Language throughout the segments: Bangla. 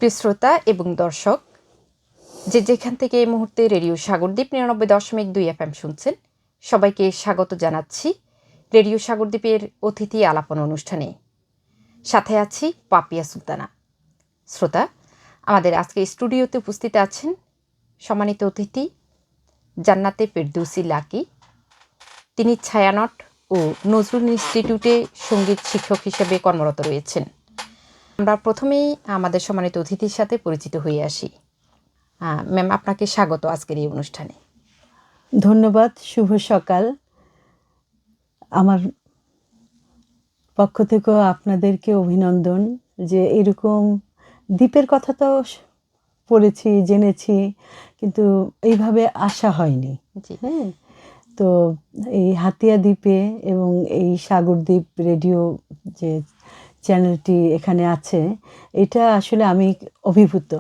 প্রিয় শ্রোতা এবং দর্শক, যেখান থেকে এই মুহূর্তে রেডিও সাগরদ্বীপ 99.2 FM শুনছেন, সবাইকে স্বাগত জানাচ্ছি রেডিও সাগরদ্বীপের অতিথি আলাপন অনুষ্ঠানে। সাথে আছি পাপিয়া সুলতানা। শ্রোতা, আমাদের আজকে স্টুডিওতে উপস্থিত আছেন সম্মানিত অতিথি জান্নাতে ফেরদৌসী লাকি। তিনি ছায়ানট ও নজরুল ইনস্টিটিউটে সঙ্গীত শিক্ষক হিসেবে কর্মরত রয়েছেন। আমরা প্রথমেই আমাদের সম্মানিত অতিথির সাথে পরিচিত হয়ে আসি। ম্যাম, আপনাকে স্বাগত আজকের এই অনুষ্ঠানে। ধন্যবাদ। শুভ সকাল। আমার পক্ষ থেকেও আপনাদেরকে অভিনন্দন যে এরকম দ্বীপের কথা তো পড়েছি, জেনেছি, কিন্তু এইভাবে আসা হয়নি। হ্যাঁ, তো এই হাতিয়া দ্বীপে এবং এই সাগরদ্বীপ রেডিও যে চ্যানেলটি এখানে আছে, এটা আসলে আমি অভিভূত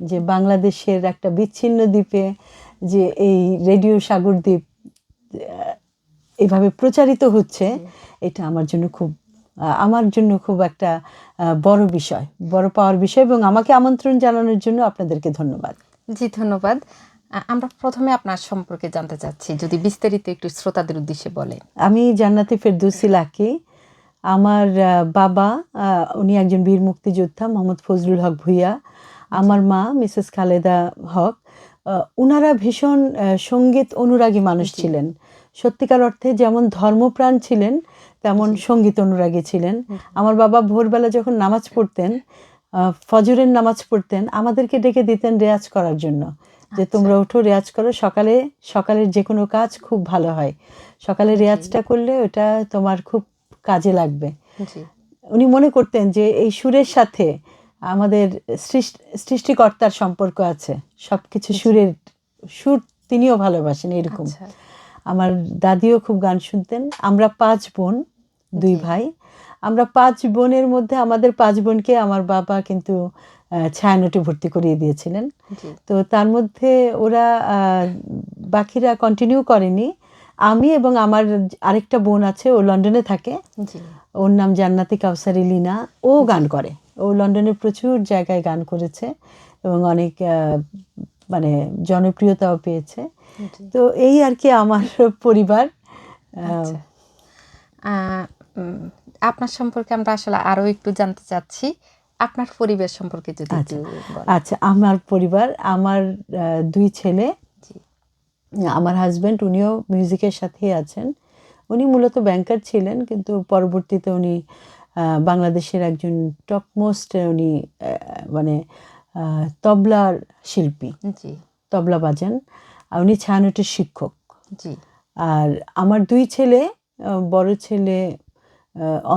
যে বাংলাদেশের একটা বিচ্ছিন্ন দ্বীপে যে এই রেডিও সাগরদ্বীপ এভাবে প্রচারিত হচ্ছে, এটা আমার জন্য খুব একটা বড় বিষয়, বড় পাওয়ার বিষয়, এবং আমাকে আমন্ত্রণ জানানোর জন্য আপনাদেরকে ধন্যবাদ। জি, ধন্যবাদ। আমরা প্রথমে আপনার সম্পর্কে জানতে চাচ্ছি, যদি বিস্তারিত একটু শ্রোতাদের উদ্দেশ্যে বলেন। আমি জান্নাতে ফেরদৌসী লাকি। আমার বাবা, উনি একজন বীর মুক্তিযোদ্ধা, মোহাম্মদ ফজলুল হক ভূঁইয়া। আমার মা মিসেস খালেদা হক। ওনারা ভীষণ সঙ্গীত অনুরাগী মানুষ ছিলেন। সত্যিকার অর্থে যেমন ধর্মপ্রাণ ছিলেন, তেমন সঙ্গীত অনুরাগী ছিলেন। আমার বাবা ভোরবেলা যখন নামাজ পড়তেন, ফজরের নামাজ পড়তেন, আমাদেরকে ডেকে দিতেন রেয়াজ করার জন্য, যে তোমরা ওঠো, রেয়াজ করো, সকালের যে কোনো কাজ খুব ভালো হয়, সকালে রেয়াজটা করলে ওটা তোমার খুব কাজে লাগবে। উনি মনে করতেন যে এই সুরের সাথে আমাদের সৃষ্টিকর্তার সম্পর্ক আছে, সব কিছু সুর তিনিও ভালোবাসেন, এরকম। আমার দাদিও খুব গান শুনতেন। আমরা 5 বোন, 2 ভাই। আমরা 5 বোনের মধ্যে আমাদের 5 বোনকে আমার বাবা কিন্তু ছায়ানটে ভর্তি করিয়ে দিয়েছিলেন। তো তার মধ্যে ওরা বাকিরা কন্টিনিউ করেনি। আমি এবং আমার আরেকটা বোন আছে, ও লন্ডনে থাকে, ওর নাম জান্নাতি কাউসারি লিনা। ও গান করে, ও লন্ডনের প্রচুর জায়গায় গান করেছে এবং অনেক মানে জনপ্রিয়তাও পেয়েছে। তো এই আর কি আমার পরিবার। আপনার সম্পর্কে আমরা আসলে আরও একটু জানতে চাচ্ছি, আপনার পরিবার সম্পর্কে যদি একটু বলেন। আচ্ছা, আমার পরিবার, আমার 2 ছেলে। আমার হাজব্যান্ড, উনিও মিউজিকের সাথেই আছেন। উনি মূলত ব্যাংকার ছিলেন, কিন্তু পরবর্তীতে উনি বাংলাদেশের একজন টপমোস্ট, উনি মানে তবলার শিল্পী, তবলা বাজান। উনি ছায়ানটের শিক্ষক। আর আমার 2 ছেলে, বড় ছেলে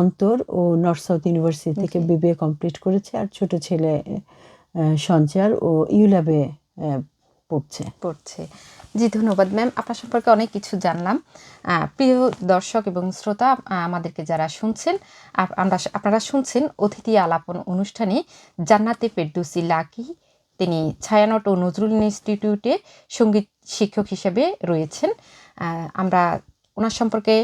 অন্তর, ও নর্থ সাউথ ইউনিভার্সিটি থেকে BBA কমপ্লিট করেছে, আর ছোট ছেলে সঞ্চার, ও ইউল্যাবে পড়ছে। জি, ধন্যবাদ ম্যাম। আপনার সম্পর্কে অনেক কিছু জানলাম। প্রিয় দর্শক এবং শ্রোতা, আমাদেরকে যারা শুনছেন, আপনারা শুনছেন অতিথি আলাপন অনুষ্ঠানে জান্নাতে ফেরদৌসী লাকি। তিনি ছায়ানট ও নজরুল ইনস্টিটিউটে সঙ্গীত শিক্ষক হিসেবে রয়েছেন। আমরা ওনার সম্পর্কে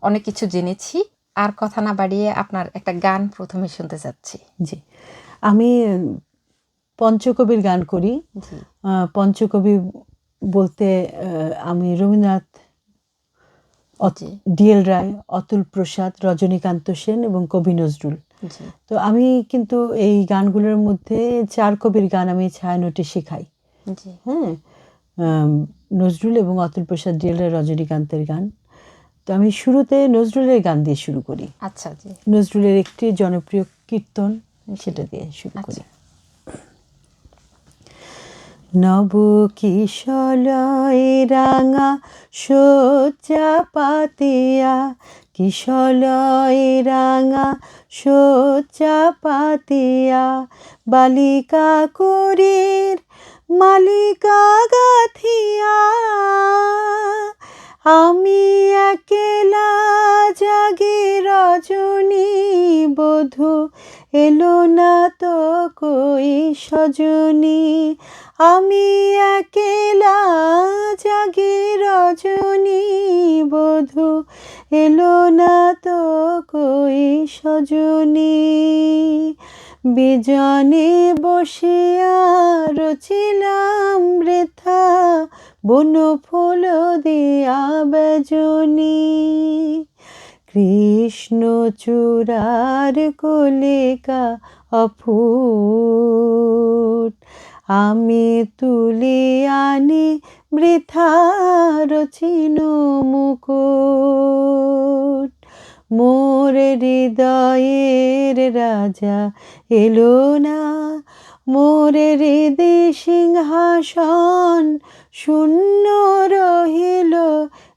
অনেক কিছু জেনেছি। আর কথা না বাড়িয়ে আপনার একটা গান প্রথমে শুনতে চাচ্ছি। জি, আমি পঞ্চকবির গান করি। পঞ্চকবি বলতে আমি রবীন্দ্রনাথ, DL রায়, অতুল প্রসাদ, রজনীকান্ত সেন এবং কবি নজরুল। তো আমি কিন্তু এই গানগুলোর মধ্যে 4 কবির গান আমি ছায়ানটে শেখাই। হ্যাঁ, নজরুল এবং অতুল প্রসাদ, DL রায়, রজনীকান্তের গান। তো আমি শুরুতে নজরুলের গান দিয়ে শুরু করি। আচ্ছা, জি। নজরুলের একটি জনপ্রিয় কীর্তন, সেটা দিয়ে শুরু করি। নব কিশলয় রাঙা শয্যা পাতিয়া, কিশলয় রাঙা শয্যা পাতিয়া, বালিকা কুরীর মালিকা গাথিয়া, আমি একেলা জাগি রজনী বধূ, এলো না তো কই সজনী, আমি একেলা জাগি রজনী বধূ, এলো না তো কই সজনী, বিজনে বসিয়া রচিলাম বৃথা বন ফুল দিয়া বেজনী। কৃষ্ণচূড়ার কলিকা অফুট আমি তুলি আনি বৃথা রচিন মুকুট। মোর হৃদয়ের রাজা এলো না, মোর হৃদে সিংহাসন শূন্য রহিল,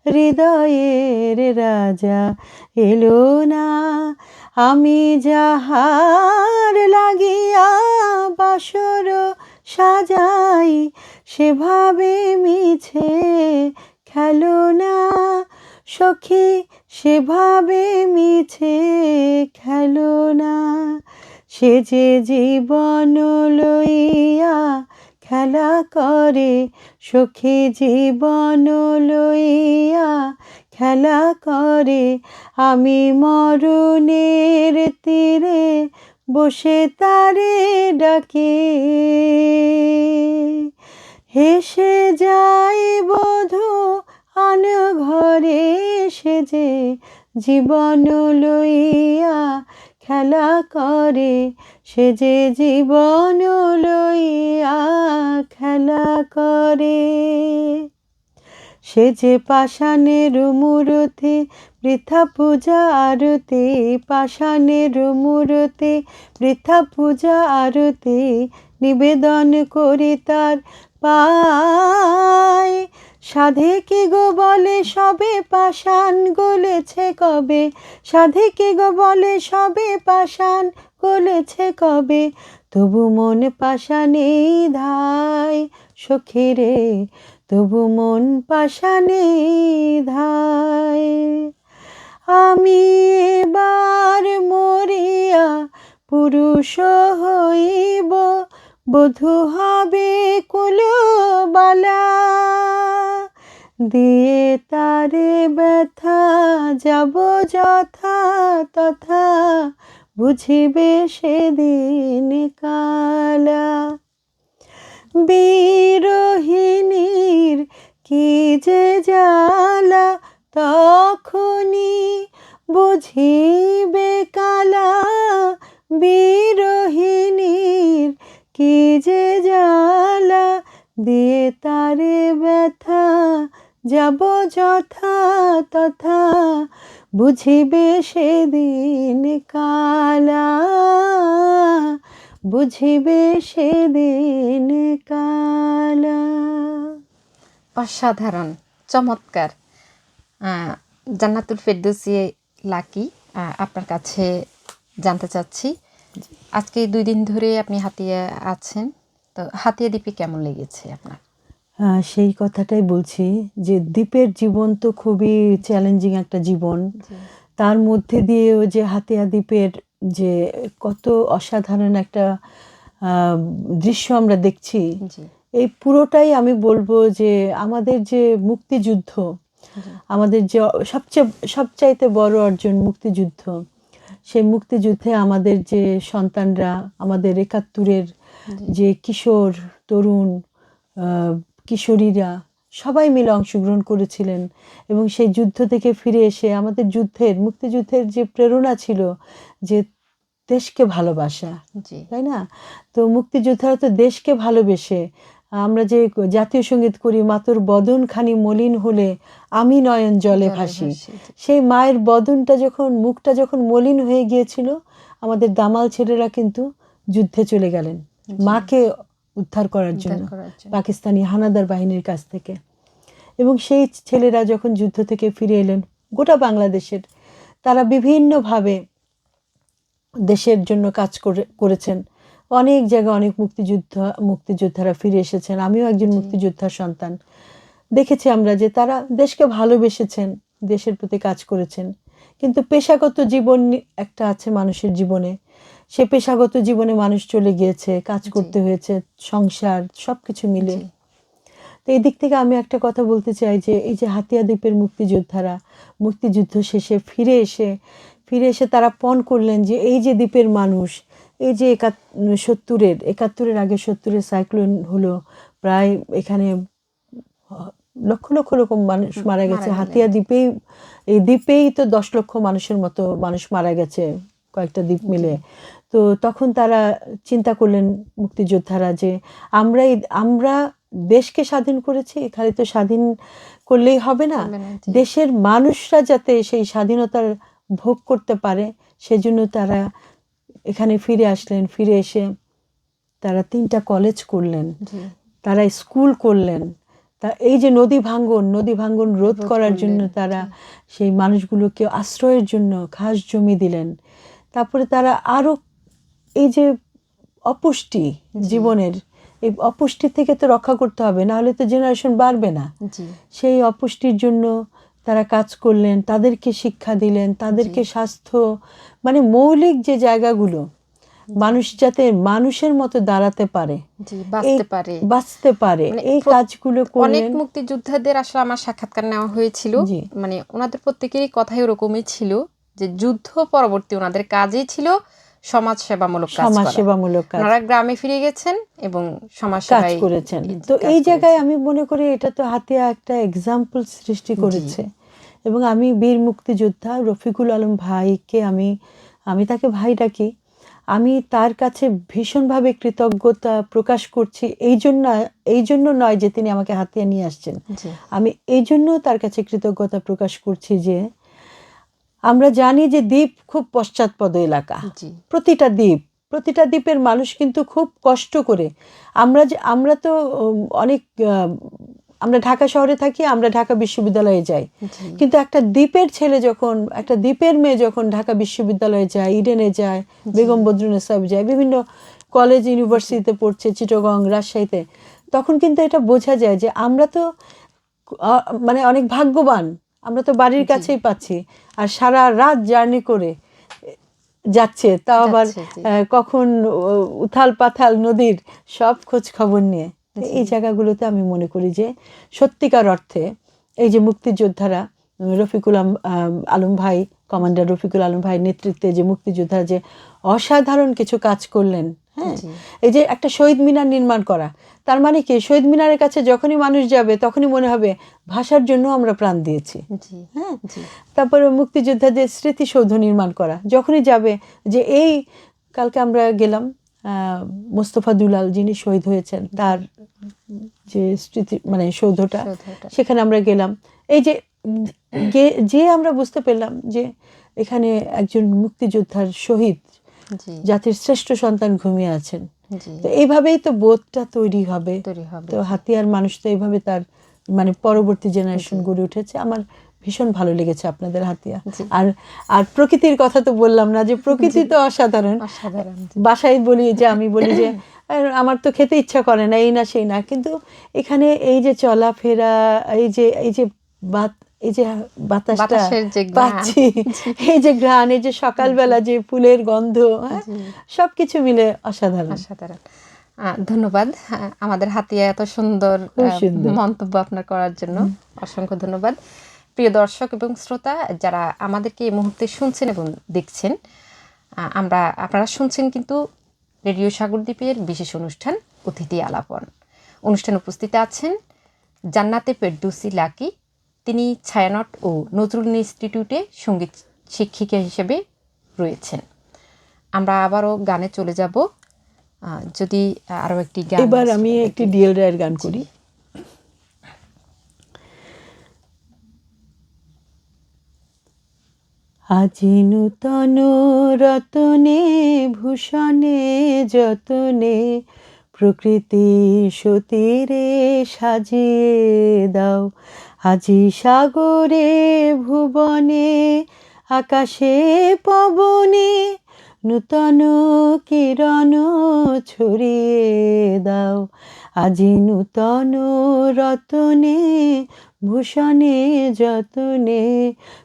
হৃদয়ের রাজা এলো না। আমি যাহার লাগিয়া বাসর সাজাই, সেভাবে মিছে খেলো না সখী, সেভাবে মিছে খেলো না। সে যে জীবন লইয়া খেলা করে, সখী জীবন লইয়া খেলা করে। আমি মরণের তীরে বসে তারে ডাকি, হেসে যাই বধূ আন ঘরে, সে যে জীবন লইয়া খেলা করে, সে যে জীবন লইয়া খেলা করে। সে যে পাষাণের মূরতি বৃথা পূজা আরতি, পাষাণের মূরতি বৃথা পূজা আরতি, নিবেদন করি তার পায়। সাধে কি গো বলে সবে পাষাণ গলেছে কবে, সাধে কি গো বলে সবে পাষাণ গলেছে কবে। তবু মন পাষাণে ধায় সখী রে, তবু মন পাষাণে ধায়। আমি এবার মরিয়া পুরুষ হইব, বধূ হবে কুলবালা। দিয়ে তারে ব্যথা যাব যথা তথা, বুঝিবে সেদিন কালা। বিরহিণীর কি যে জ্বালা, তখনই বুঝিবে কালা। বিরহিণীর কি যে জ্বালা, দিয়ে তারে ব্যথা যাব যথা তথা, বুঝিবে সেদিন কালা, বুঝিবে সেদিন কালা। অসাধারণ, চমৎকার। জান্নাতুল ফেরদৌসী লাকি, আপনার কাছে জানতে চাচ্ছি, আজকে 2 দিন ধরে আপনি হাতিয়া আছেন, তো হাতিয়া দ্বীপে কেমন লেগেছে আপনার? সেই কথাটাই বলছি যে দ্বীপের জীবন তো খুবই চ্যালেঞ্জিং একটা জীবন। তার মধ্যে দিয়েও যে হাতিয়া দ্বীপের যে কত অসাধারণ একটা দৃশ্য আমরা দেখছি, এই পুরোটাই আমি বলবো যে আমাদের যে মুক্তিযুদ্ধ, আমাদের যে সবচাইতে বড় অর্জন মুক্তিযুদ্ধ, সেই মুক্তিযুদ্ধে আমাদের যে সন্তানরা, আমাদের 71-এর যে কিশোর তরুণ কিশোরীরা সবাই মিলে অংশগ্রহণ করেছিলেন, এবং সেই যুদ্ধ থেকে ফিরে এসে আমাদের মুক্তিযুদ্ধের যে প্রেরণা ছিল যে দেশকে ভালোবাসা, তাই না? তো মুক্তিযোদ্ধারা তো দেশকে ভালোবেসে, আমরা যে জাতীয় সঙ্গীত করি, মাতর বদন খানি মলিন হলে আমি নয়ন জলে ভাসি, সেই মায়ের বদনটা যখন, মুখটা যখন মলিন হয়ে গিয়েছিল, আমাদের দামাল ছেলেরা কিন্তু যুদ্ধে চলে গেলেন মাকে উদ্ধার করার জন্য পাকিস্তানি হানাদার বাহিনীর কাছ থেকে। এবং সেই ছেলেরা যখন যুদ্ধ থেকে ফিরে এলেন, গোটা বাংলাদেশের তারা বিভিন্নভাবে দেশের জন্য কাজ করেছেন। অনেক জায়গায় অনেক মুক্তিযোদ্ধারা ফিরে এসেছেন। আমিও একজন মুক্তিযোদ্ধার সন্তান। দেখেছি আমরা যে তারা দেশকে ভালোবেসেছেন, দেশের প্রতি কাজ করেছেন। কিন্তু পেশাগত জীবন একটা আছে মানুষের জীবনে, সে পেশাগত জীবনে মানুষ চলে গিয়েছে, কাজ করতে হয়েছে, সংসার সবকিছু মিলে। তো এই দিক থেকে আমি একটা কথা বলতে চাই যে এই যে হাতিয়া দ্বীপের মুক্তিযোদ্ধারা মুক্তিযুদ্ধ শেষে ফিরে এসে তারা পণ করলেন যে এই যে দ্বীপের মানুষ, এই যে 71-এর আগে 70-এর সাইক্লোন হলো, প্রায় এখানে লক্ষ লক্ষ রকম মানুষ মারা গেছে। হাতিয়া দ্বীপেই, এই দ্বীপেই তো 10 লক্ষ মানুষের মতো মানুষ মারা গেছে কয়েকটা দ্বীপ মিলে। তো তখন তারা চিন্তা করলেন মুক্তিযোদ্ধারা যে আমরা দেশকে স্বাধীন করেছি, খালি তো স্বাধীন করলেই হবে না, দেশের মানুষরা যাতে সেই স্বাধীনতার ভোগ করতে পারে, সেজন্য তারা এখানে ফিরে আসলেন। ফিরে এসে তারা 3টা কলেজ করলেন, তারা স্কুল করলেন। তা এই যে নদী ভাঙ্গন রোধ করার জন্য তারা সেই মানুষগুলোকে আশ্রয়ের জন্য খাস জমি দিলেন। তারপরে তারা আরো এই যে অপুষ্টি, জীবনের এই অপুষ্টি থেকে তো রক্ষা করতে হবে, না হলে তো জেনারেশন বাড়বে না। সেই অপুষ্টির জন্য তারা কাজ করলেন, তাদেরকে শিক্ষা দিলেন, তাদেরকে স্বাস্থ্য, মানে মৌলিক যে জায়গাগুলো মানুষ যাতে মানুষের মতো দাঁড়াতে পারে, বাঁচতে পারে, এই কাজগুলো করলেন। অনেক মুক্তিযোদ্ধাদের আসলে আমার সাক্ষাৎকার নেওয়া হয়েছিল, মানে ওনাদের প্রত্যেকেরই কথাই ওরকমই ছিল যে যুদ্ধ পরবর্তী ওনাদের কাজই ছিল সমাজসেবামূলক কাজ। ওনারা গ্রামে ফিরে গেছেন এবং সমাজসেবা করেছেন। তো এই জায়গায় আমি মনে করি এটা তো হাতিয়া একটা এক্সাম্পল সৃষ্টি করেছে। এবং আমি বীর মুক্তিযোদ্ধা রফিকুল আলম ভাইকে আমি তাকে ভাই ডাকি। আমি তার কাছে ভীষণভাবে কৃতজ্ঞতা প্রকাশ করছি। এই জন্য নয় যে তিনি আমাকে হাতিয়া নিয়ে আসছেন, আমি এই জন্য তার কাছে কৃতজ্ঞতা প্রকাশ করছি যে আমরা জানি যে দ্বীপ খুব পশ্চাৎপদ এলাকা। প্রতিটা দ্বীপের মানুষ কিন্তু খুব কষ্ট করে, আমরা তো অনেক, আমরা ঢাকা শহরে থাকি, আমরা ঢাকা বিশ্ববিদ্যালয়ে যাই, কিন্তু একটা দ্বীপের মেয়ে যখন ঢাকা বিশ্ববিদ্যালয়ে যায়, ইডেনে যায়, বেগম বদরুন্নেসা যায়, বিভিন্ন কলেজ ইউনিভার্সিটিতে পড়ছে, চিটাগং, রাজশাহীতে, তখন কিন্তু এটা বোঝা যায় যে আমরা তো মানে অনেক ভাগ্যবান, আমরা তো বাড়ির কাছেই পাচ্ছি। আর সারা রাত জার্নি করে যাচ্ছে, তাও আবার কখন উথাল পাথাল নদীর সব খোঁজ খবর নিয়ে। এই জায়গাগুলোতে আমি মনে করি যে সত্যিকার অর্থে এই যে মুক্তিযোদ্ধারা, রফিকুল আলম ভাই, কমান্ডার রফিকুল আলম ভাই নেতৃত্বে যে মুক্তিযোদ্ধারা যে অসাধারণ কিছু কাজ করলেন। হ্যাঁ, এই যে একটা শহীদ মিনার নির্মাণ করা, তার মানে কি, শহীদ মিনারের কাছে যখনই মানুষ যাবে তখনই মনে হবে ভাষার জন্য আমরা প্রাণ দিয়েছি। হ্যাঁ, তারপরে মুক্তিযোদ্ধাদের স্মৃতিসৌধ নির্মাণ করা, যখনই যাবে যে এই কালকে আমরা গেলাম মোস্তফা দুলাল যিনি শহীদ হয়েছেন, তার যে স্মৃতি মানে সৌধটা, সেখানে আমরা গেলাম। এই যে আমরা বুঝতে পেলাম যে এখানে একজন মুক্তিযোদ্ধার শহীদ জাতির শ্রেষ্ঠ সন্তান ঘুমিয়ে আছেন। তো এইভাবেই তো বোধটা তৈরি হবে। তো হাতিয়ার মানুষ তো এইভাবে তার মানে পরবর্তী জেনারেশন গড়ে উঠেছে। আমার ভীষণ ভালো লেগেছে আপনাদের হাতিয়া। আর প্রকৃতির কথা তো বললাম না, যে প্রকৃতি তো অসাধারণ। বাসায় আমি বলি যে আমার তো খেতে ইচ্ছা করে না, এই না সেই না, কিন্তু এখানে এই যে চলাফেরা, এই যে বাতাসটা পাচ্ছি, এই যে ঘ্রাণ, এই যে সকালবেলা যে ফুলের গন্ধ, সবকিছু মিলে অসাধারণ। ধন্যবাদ আমাদের হাতিয়া এত সুন্দর মন্তব্য আপনার করার জন্য, অসংখ্য ধন্যবাদ। প্রিয় দর্শক এবং শ্রোতা যারা আমাদেরকে এই মুহূর্তে শুনছেন এবং দেখছেন, আপনারা শুনছেন কিন্তু রেডিও সাগরদ্বীপের বিশেষ অনুষ্ঠান অতিথি আলাপন। অনুষ্ঠানে উপস্থিত আছেন জান্নাতে ফেরদৌসী লাকি। তিনি ছায়ানট ও নজরুল ইনস্টিটিউটে সঙ্গীত শিক্ষিকা হিসেবে রয়েছেন। আমরা আবারও গানে চলে যাব। যদি আরো একটি গান, এবার আমি একটি ডিএল রায়ের গান করি। আজি নূতন রতনে ভূষণে যতনে প্রকৃতি সতীরে সাজিয়ে দাও। আজি সাগরে ভুবনে আকাশে পবনে নূতন কিরণ ছড়িয়ে দাও। আজি নূতন রতনে ভূষণে যতনে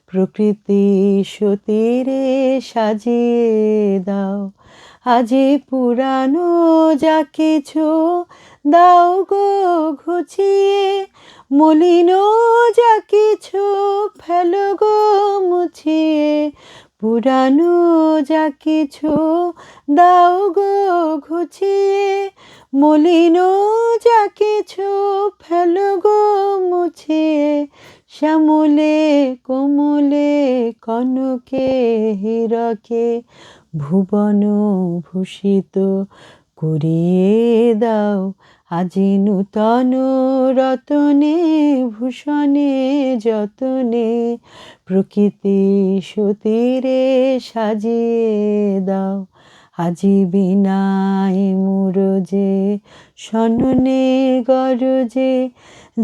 প্রকৃতি সতীরে সাজিয়ে দাও। আজি পুরানো যা কিছু দাও গো ঘুচিয়ে, মলিন যা কিছু ফেলো গো মুছিয়ে। পুরানো যা কিছু দাও গো ঘুচিয়ে, মলিন যা কিছু ফেলো গো মুছিয়ে, শ্যামলে কোমলে কনকে হীরকে ভুবন ভূষিত করিয়ে দাও আজি নূতন রতনে ভূষণে যতনে, প্রকৃতি সতীরে সাজিয়ে দাও আজি বিনাই মুরজে সননে গরজে,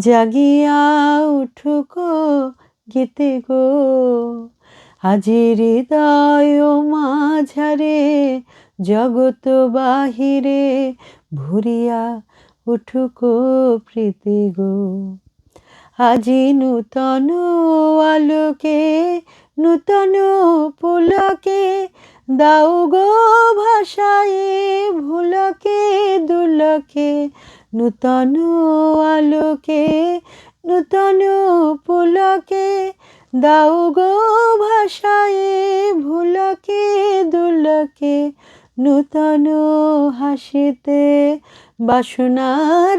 জাগিয়া উঠুক গীতে গো আজি হৃদয় মাঝারে, জগৎ বাহিরে ভরিয়া উঠুক প্রীতি গো। আজি নূতন আলোকে নূতন পুলকে, দাও গো ভাষায়ে ভুলকে দুলকে, নূতন আলোকে নূতন পুলকে, দাও গো ভাষায়ে ভুলকে দুলকে, নূতন হাসিতে বাসনা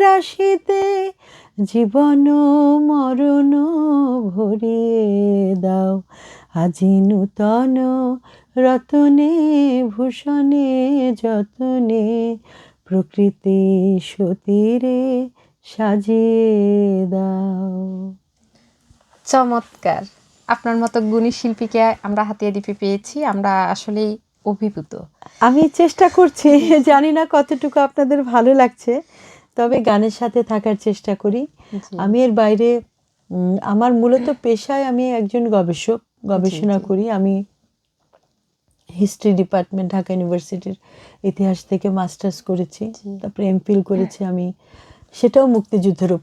রাশিতে, জীবন মরণ ভরিয়ে দাও আজি নূতন রতনে ভূষণে যতনে, প্রকৃতি সতীরে সাজিয়ে দাও। চমৎকার! আপনার মতো গুণী শিল্পীকে আমরা হাতিয়া দ্বীপে পেয়েছি, আমরা আসলেই অভিভূত। আমি চেষ্টা করছি, জানি না কতটুকু আপনাদের ভালো লাগছে, তবে গানের সাথে থাকার চেষ্টা করি। আমি এর বাইরে আমার মূলত পেশায় আমি একজন গবেষক, গবেষণা করি। আমি হিস্ট্রি ডিপার্টমেন্ট ঢাকা ইউনিভার্সিটির ইতিহাস থেকে মাস্টার্স করেছি, তারপরে এমফিল করেছি আমি, সেটাও মুক্তিযুদ্ধের উপর।